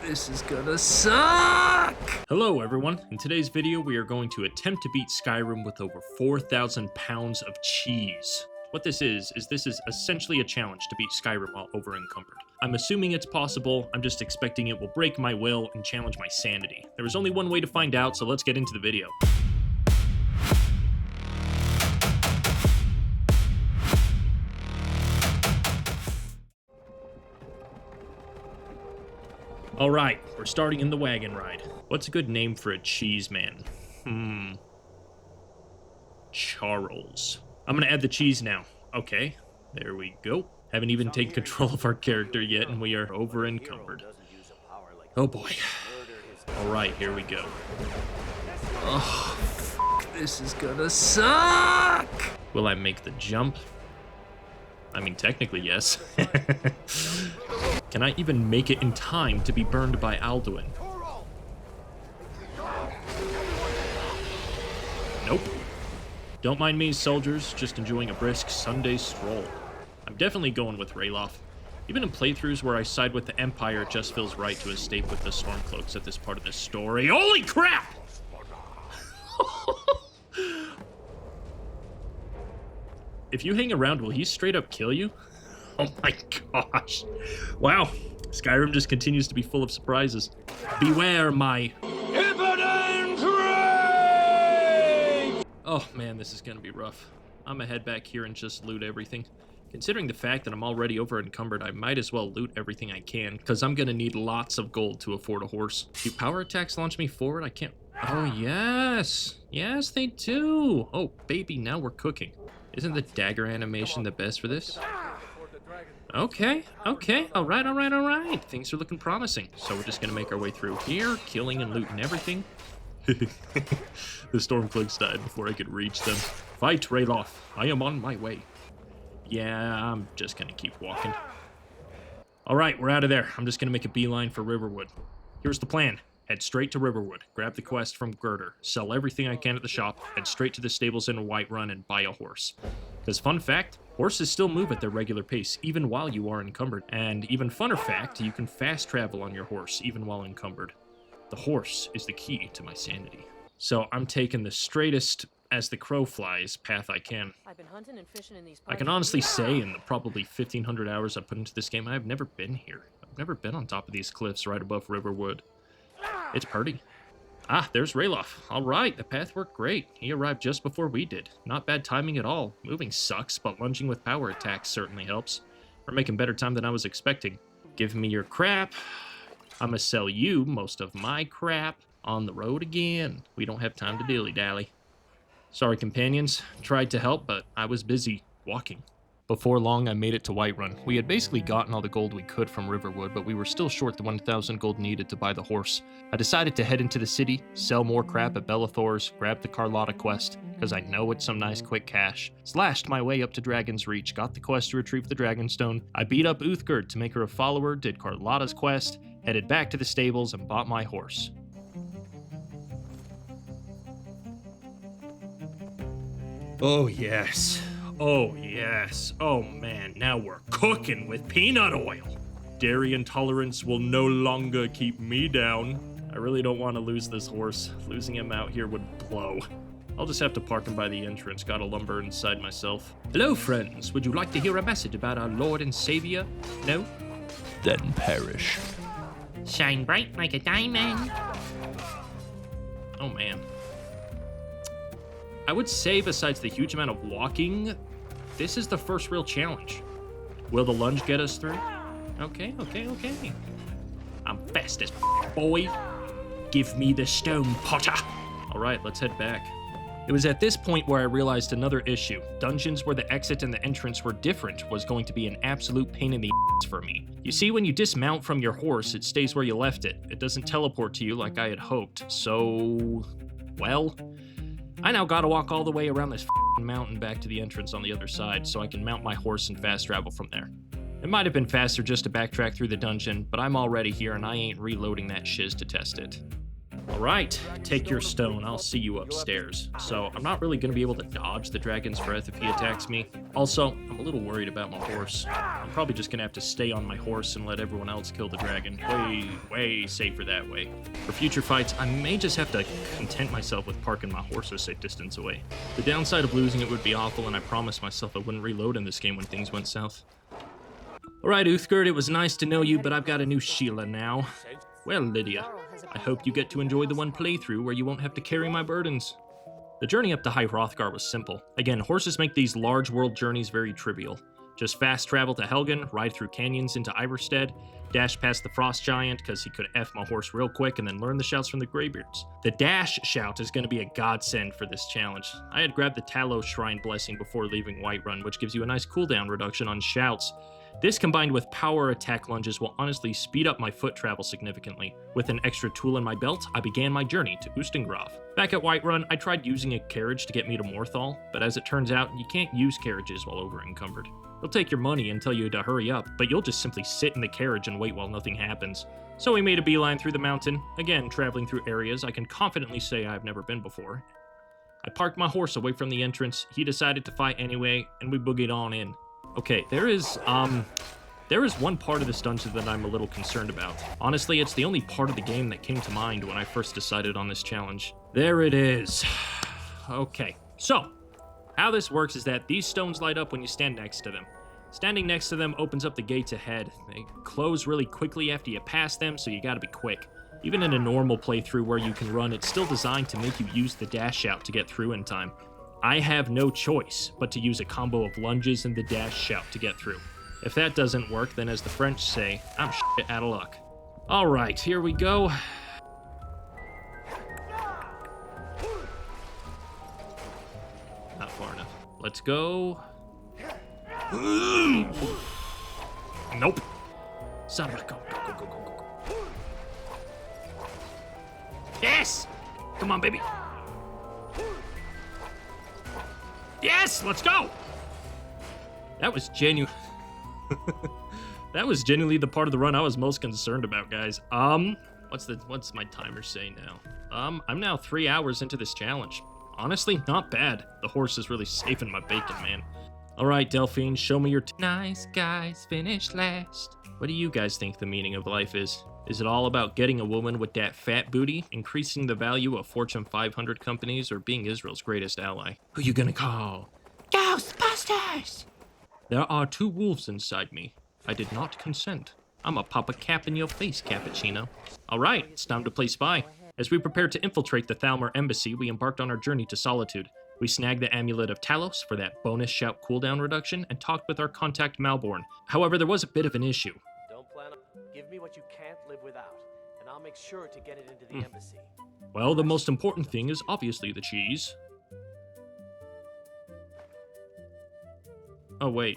This is gonna suck! Hello everyone, in today's video we are going to attempt to beat Skyrim with over 4,000 pounds of cheese. What this is essentially a challenge to beat Skyrim while over encumbered. I'm assuming it's possible, I'm just expecting it will break my will and challenge my sanity. There is only one way to find out, so let's get into the video. Alright, we're starting in the wagon ride. What's a good name for a cheese man? Charles. I'm gonna add the cheese now. Okay, there we go. Haven't even taken control of our character yet, and we are over encumbered. Oh boy. Alright, here we go. Oh, this is gonna suck! Will I make the jump? I mean, technically, yes. Can I even make it in time to be burned by Alduin? Nope. Don't mind me, soldiers, just enjoying a brisk Sunday stroll. I'm definitely going with Ralof. Even in playthroughs where I side with the Empire, it just feels right to escape with the Stormcloaks at this part of the story. Holy crap! If you hang around, will he straight up kill you? Oh my gosh. Wow. Skyrim just continues to be full of surprises. Beware my... Oh man, this is gonna be rough. I'm gonna head back here and just loot everything. Considering the fact that I'm already over encumbered, I might as well loot everything I can, because I'm gonna need lots of gold to afford a horse. Do power attacks launch me forward? I can't... Oh yes! Yes, they do! Oh, baby, now we're cooking. Isn't the dagger animation the best for this? Okay, alright. Things are looking promising. So we're just gonna make our way through here, killing and looting everything. The Stormcloaks died before I could reach them. Fight, Ralof. I am on my way. Yeah, I'm just gonna keep walking. Alright, we're out of there. I'm just gonna make a beeline for Riverwood. Here's the plan. Head straight to Riverwood, grab the quest from Girder, sell everything I can at the shop, head straight to the stables in Whiterun and buy a horse. Because fun fact, horses still move at their regular pace, even while you are encumbered. And even funner fact, you can fast travel on your horse, even while encumbered. The horse is the key to my sanity. So I'm taking the straightest, as the crow flies, path I can. I've been hunting and fishing in these I can honestly say, in the probably 1,500 hours I've put into this game, I've never been here. I've never been on top of these cliffs right above Riverwood. It's pretty. Ah, there's Ralof. Alright, the path worked great. He arrived just before we did. Not bad timing at all. Moving sucks, but lunging with power attacks certainly helps. We're making better time than I was expecting. Give me your crap. I'm gonna sell you most of my crap. On the road again. We don't have time to dilly-dally. Sorry, companions. Tried to help, but I was busy walking. Before long, I made it to Whiterun. We had basically gotten all the gold we could from Riverwood, but we were still short the 1,000 gold needed to buy the horse. I decided to head into the city, sell more crap at Bellathor's, grab the Carlotta quest, because I know it's some nice quick cash. Slashed my way up to Dragon's Reach, got the quest to retrieve the Dragonstone. I beat up Uthgerd to make her a follower, did Carlotta's quest, headed back to the stables, and bought my horse. Oh yes. Oh yes. Oh man, now we're cooking with peanut oil. Dairy intolerance will no longer keep me down. I really don't want to lose this horse. Losing him out here would blow. I'll just have to park him by the entrance. Gotta lumber inside myself. Hello friends, would you like to hear a message about our Lord and Savior? No? Then perish. Shine bright like a diamond. Oh man. I would say, besides the huge amount of walking, this is the first real challenge. Will the lunge get us through? Okay. I'm fast as boy. Give me the stone, Potter. All right, let's head back. It was at this point where I realized another issue. Dungeons where the exit and the entrance were different was going to be an absolute pain in the ass for me. You see, when you dismount from your horse, it stays where you left it. It doesn't teleport to you like I had hoped. So, well, I now gotta walk all the way around this mountain back to the entrance on the other side so I can mount my horse and fast travel from there. It might have been faster just to backtrack through the dungeon, but I'm already here and I ain't reloading that shiz to test it. Alright, take your stone, I'll see you upstairs. So, I'm not really gonna be able to dodge the dragon's breath if he attacks me. Also, I'm a little worried about my horse. I'm probably just gonna have to stay on my horse and let everyone else kill the dragon. Way safer that way. For future fights, I may just have to content myself with parking my horse a safe distance away. The downside of losing it would be awful, and I promised myself I wouldn't reload in this game when things went south. Alright, Uthgerd, it was nice to know you, but I've got a new Sheila now. Well, Lydia, I hope you get to enjoy the one playthrough where you won't have to carry my burdens. The journey up to High Hrothgar was simple. Again, horses make these large world journeys very trivial. Just fast travel to Helgen, ride through canyons into Iverstead, dash past the Frost Giant because he could F my horse real quick, and then learn the shouts from the Greybeards. The dash shout is going to be a godsend for this challenge. I had grabbed the Talos Shrine Blessing before leaving Whiterun, which gives you a nice cooldown reduction on shouts. This combined with power attack lunges will honestly speed up my foot travel significantly. With an extra tool in my belt, I began my journey to Ustengrav. Back at Whiterun, I tried using a carriage to get me to Morthal, but as it turns out, you can't use carriages while over-encumbered. They'll take your money and tell you to hurry up, but you'll just simply sit in the carriage and wait while nothing happens. So we made a beeline through the mountain, again traveling through areas I can confidently say I've never been before. I parked my horse away from the entrance, he decided to fight anyway, and we boogied on in. Okay, there is one part of this dungeon that I'm a little concerned about. Honestly, it's the only part of the game that came to mind when I first decided on this challenge. There it is. Okay, so, how this works is that these stones light up when you stand next to them. Standing next to them opens up the gates ahead. They close really quickly after you pass them, so you gotta be quick. Even in a normal playthrough where you can run, it's still designed to make you use the dash shout to get through in time. I have no choice but to use a combo of lunges and the dash shout to get through. If that doesn't work, then as the French say, I'm shit out of luck. Alright, here we go. Not far enough. Let's go. Nope. Son of a go. Yes! Come on, baby. Yes, let's go! That was genuine. That was genuinely the part of the run I was most concerned about, guys. What's my timer say now? I'm now 3 hours into this challenge. Honestly, not bad. The horse is really saving my bacon, man. Alright, Delphine, show me your nice guys finish last. What do you guys think the meaning of life is? Is it all about getting a woman with that fat booty, increasing the value of Fortune 500 companies, or being Israel's greatest ally? Who you gonna call? Ghostbusters! There are 2 wolves inside me. I did not consent. I'm a pop a cap in your face, Cappuccino. Alright, it's time to play spy. As we prepared to infiltrate the Thalmor embassy, we embarked on our journey to Solitude. We snagged the Amulet of Talos for that bonus shout cooldown reduction, and talked with our contact Malborn. However, there was a bit of an issue. Don't plan on... Give me what you can't live without, and I'll make sure to get it into the embassy. Well, the most important thing is obviously the cheese. Oh, wait.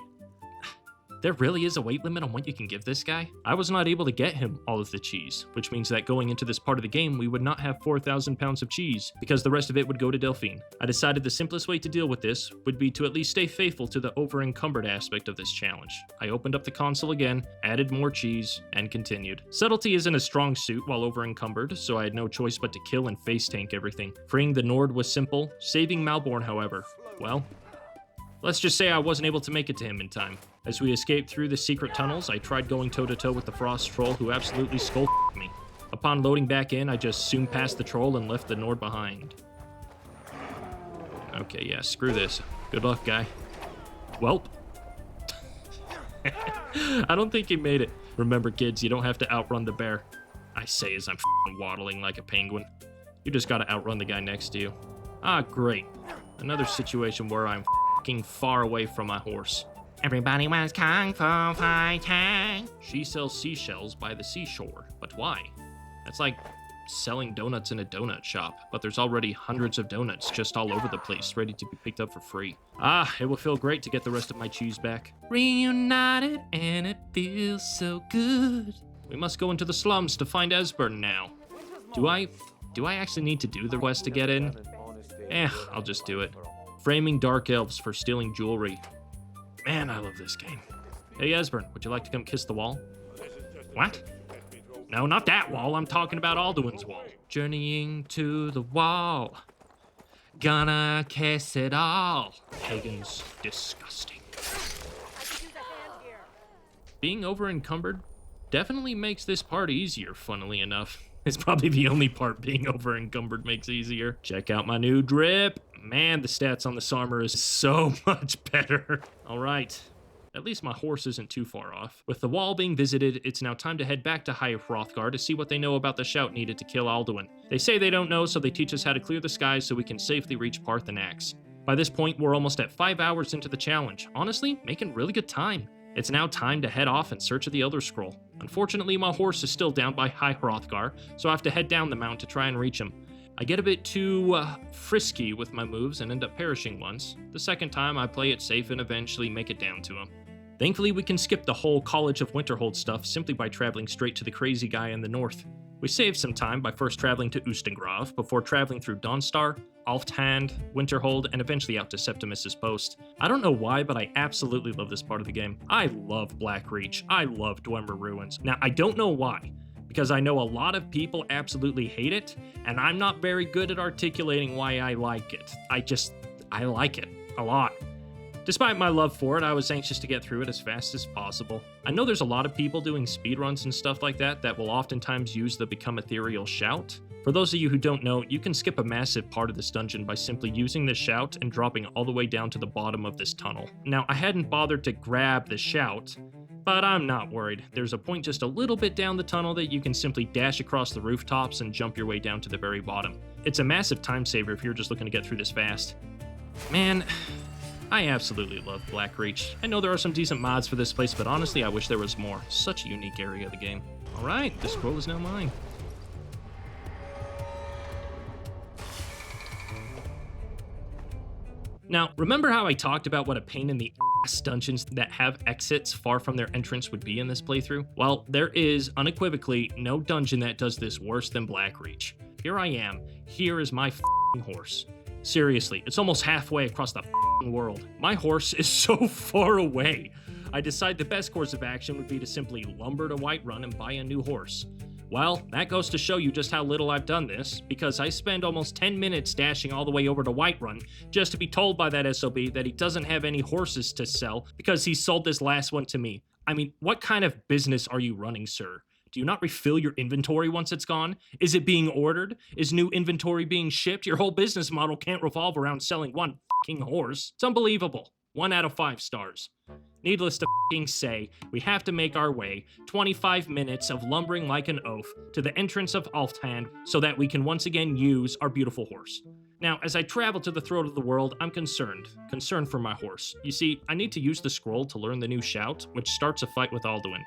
There really is a weight limit on what you can give this guy? I was not able to get him all of the cheese, which means that going into this part of the game, we would not have 4,000 pounds of cheese, because the rest of it would go to Delphine. I decided the simplest way to deal with this would be to at least stay faithful to the over-encumbered aspect of this challenge. I opened up the console again, added more cheese, and continued. Subtlety isn't a strong suit while over-encumbered, so I had no choice but to kill and face tank everything. Freeing the Nord was simple, saving Malborn, however, well... let's just say I wasn't able to make it to him in time. As we escaped through the secret tunnels, I tried going toe-to-toe with the Frost Troll, who absolutely skull me. Upon loading back in, I just zoomed past the troll and left the Nord behind. Okay, yeah, screw this. Good luck, guy. Welp. I don't think he made it. Remember, kids, you don't have to outrun the bear. I say as I'm waddling like a penguin. You just gotta outrun the guy next to you. Ah, great. Another situation where I'm far away from my horse. Everybody was kung fu fighting. She sells seashells by the seashore, but why? That's like selling donuts in a donut shop, but there's already hundreds of donuts just all over the place, ready to be picked up for free. Ah, it will feel great to get the rest of my cheese back. Reunited, and it feels so good. We must go into the slums to find Esbern now. Do I actually need to do the quest to get in? I'll just do it. Framing dark elves for stealing jewelry. Man, I love this game. Hey, Esbern, would you like to come kiss the wall? What? No, not that wall. I'm talking about Alduin's wall. Journeying to the wall. Gonna kiss it all. Pagans disgusting. I could use a hand here. Being over encumbered definitely makes this part easier, funnily enough. It's probably the only part being over encumbered makes easier. Check out my new drip. Man, the stats on this armor is so much better. All right. At least my horse isn't too far off. With the wall being visited, it's now time to head back to High Hrothgar to see what they know about the shout needed to kill Alduin. They say they don't know, so they teach us how to clear the skies so we can safely reach Parthenax. By this point, we're almost at 5 hours into the challenge. Honestly, making really good time. It's now time to head off in search of the Elder Scroll. Unfortunately, my horse is still down by High Hrothgar, so I have to head down the mount to try and reach him. I get a bit too frisky with my moves and end up perishing once. The second time, I play it safe and eventually make it down to him. Thankfully, we can skip the whole College of Winterhold stuff simply by traveling straight to the crazy guy in the north. We save some time by first traveling to Ustengrav, before traveling through Dawnstar, Alfthand, Winterhold, and eventually out to Septimus's Post. I don't know why, but I absolutely love this part of the game. I love Blackreach. I love Dwemer Ruins. Now, I don't know why, because I know a lot of people absolutely hate it, and I'm not very good at articulating why I like it. I like it a lot. Despite my love for it, I was anxious to get through it as fast as possible. I know there's a lot of people doing speedruns and stuff like that will oftentimes use the Become Ethereal shout. For those of you who don't know, you can skip a massive part of this dungeon by simply using the shout and dropping all the way down to the bottom of this tunnel. Now, I hadn't bothered to grab the shout, but I'm not worried. There's a point just a little bit down the tunnel that you can simply dash across the rooftops and jump your way down to the very bottom. It's a massive time saver if you're just looking to get through this fast. Man, I absolutely love Blackreach. I know there are some decent mods for this place, but honestly, I wish there was more. Such a unique area of the game. Alright, the scroll is now mine. Now, remember how I talked about what a pain in the ass dungeons that have exits far from their entrance would be in this playthrough? Well, there is unequivocally no dungeon that does this worse than Blackreach. Here I am. Here is my f***ing horse. Seriously, it's almost halfway across the f***ing world. My horse is so far away. I decide the best course of action would be to simply lumber to Whiterun and buy a new horse. Well, that goes to show you just how little I've done this, because I spend almost 10 minutes dashing all the way over to Whiterun just to be told by that SOB that he doesn't have any horses to sell because he sold this last one to me. I mean, what kind of business are you running, sir? Do you not refill your inventory once it's gone? Is it being ordered? Is new inventory being shipped? Your whole business model can't revolve around selling one f***ing horse. It's unbelievable. 1 out of 5 stars. Needless to f***ing say, we have to make our way 25 minutes of lumbering like an oaf to the entrance of Alfthand so that we can once again use our beautiful horse. Now, as I travel to the throat of the world, I'm concerned for my horse. You see, I need to use the scroll to learn the new shout, which starts a fight with Alduin.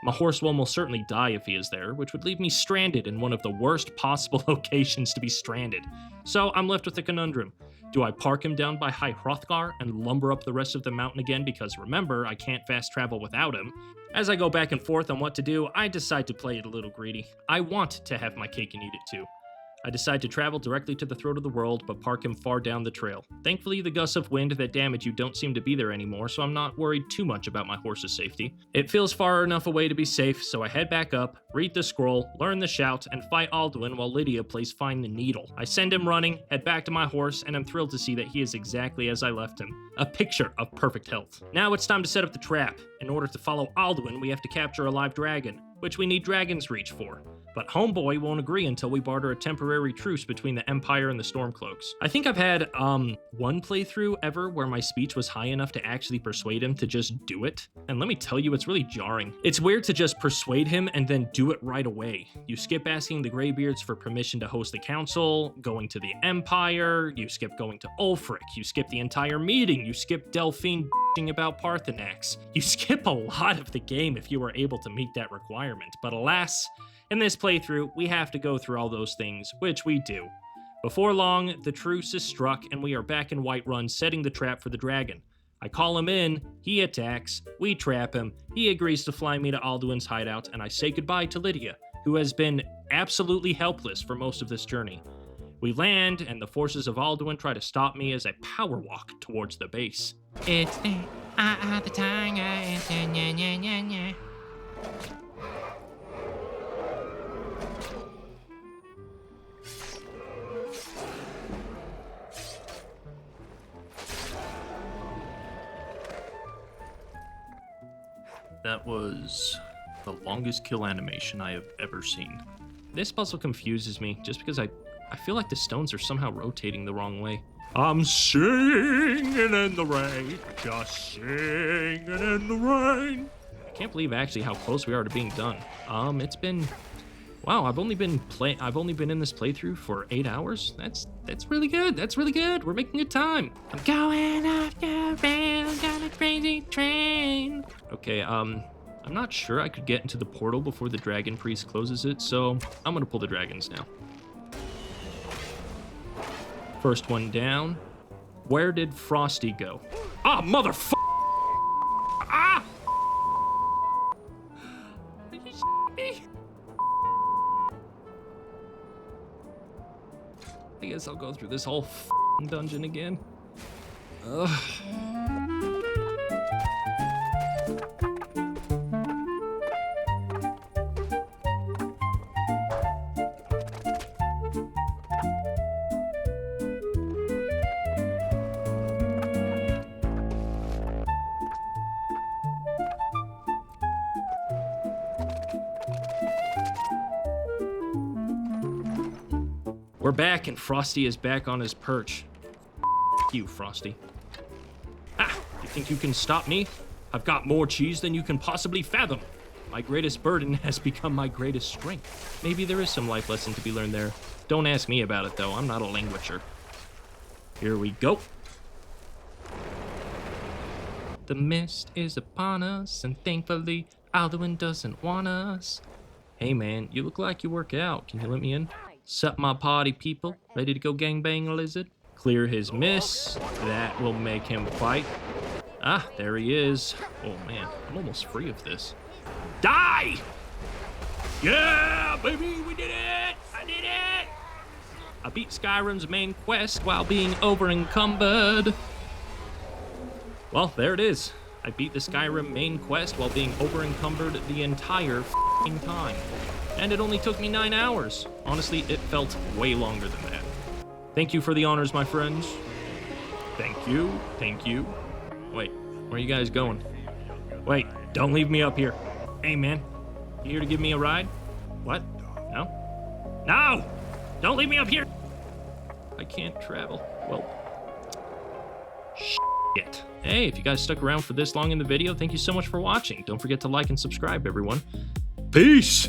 My horse will almost certainly die if he is there, which would leave me stranded in one of the worst possible locations to be stranded. So I'm left with a conundrum. Do I park him down by High Hrothgar and lumber up the rest of the mountain again because remember, I can't fast travel without him? As I go back and forth on what to do, I decide to play it a little greedy. I want to have my cake and eat it too. I decide to travel directly to the throat of the world, but park him far down the trail. Thankfully, the gusts of wind that damage you don't seem to be there anymore, so I'm not worried too much about my horse's safety. It feels far enough away to be safe, so I head back up, read the scroll, learn the shout, and fight Alduin while Lydia plays Find the Needle. I send him running, head back to my horse, and I'm thrilled to see that he is exactly as I left him. A picture of perfect health. Now it's time to set up the trap. In order to follow Alduin, we have to capture a live dragon, which we need Dragon's Reach for. But Homeboy won't agree until we barter a temporary truce between the Empire and the Stormcloaks. I think I've had, one playthrough ever where my speech was high enough to actually persuade him to just do it. And let me tell you, it's really jarring. It's weird to just persuade him and then do it right away. You skip asking the Greybeards for permission to host the council, going to the Empire, you skip going to Ulfric, you skip the entire meeting, you skip Delphine bitching about Parthenax. You skip a lot of the game if you are able to meet that requirement. But alas, in this playthrough, we have to go through all those things, which we do. Before long, the truce is struck, and we are back in Whiterun setting the trap for the dragon. I call him in, he attacks, we trap him, he agrees to fly me to Alduin's hideout, and I say goodbye to Lydia, who has been absolutely helpless for most of this journey. We land, and the forces of Alduin try to stop me as I power walk towards the base. It's the time. That was the longest kill animation I have ever seen. This puzzle confuses me just because I feel like the stones are somehow rotating the wrong way. I'm singing in the rain, just singing in the rain. I can't believe actually how close we are to being done. It's been, wow, I've only been in this playthrough for 8 hours. That's really good. That's really good. We're making good time. I'm going off the rails on a crazy train. Okay, I'm not sure I could get into the portal before the dragon priest closes it, so I'm gonna pull the dragons now. First one down. Where did Frosty go? Ah, motherfucker! Ah! Are you me? I guess I'll go through this whole dungeon again. Ugh. We're back, and Frosty is back on his perch. F you, Frosty. Ah, you think you can stop me? I've got more cheese than you can possibly fathom. My greatest burden has become my greatest strength. Maybe there is some life lesson to be learned there. Don't ask me about it, though. I'm not a languager. Here we go. The mist is upon us, and thankfully, Alduin doesn't want us. Hey, man, you look like you work out. Can you let me in? Sup, my party people? Ready to go gangbang a lizard? Clear his miss. That will make him fight. Ah, there he is. Oh, man, I'm almost free of this. Die! Yeah, baby, we did it! I did it! I beat Skyrim's main quest while being over-encumbered. Well, there it is. I beat the Skyrim main quest while being over-encumbered the entire f***ing time. And it only took me 9 hours. Honestly, it felt way longer than that. Thank you for the honors, my friends. Thank you, thank you. Wait, where are you guys going? Wait, don't leave me up here. Hey, man, you here to give me a ride? What? No? No! Don't leave me up here! I can't travel. Well, shit. Hey, if you guys stuck around for this long in the video, thank you so much for watching. Don't forget to like and subscribe, everyone. Peace!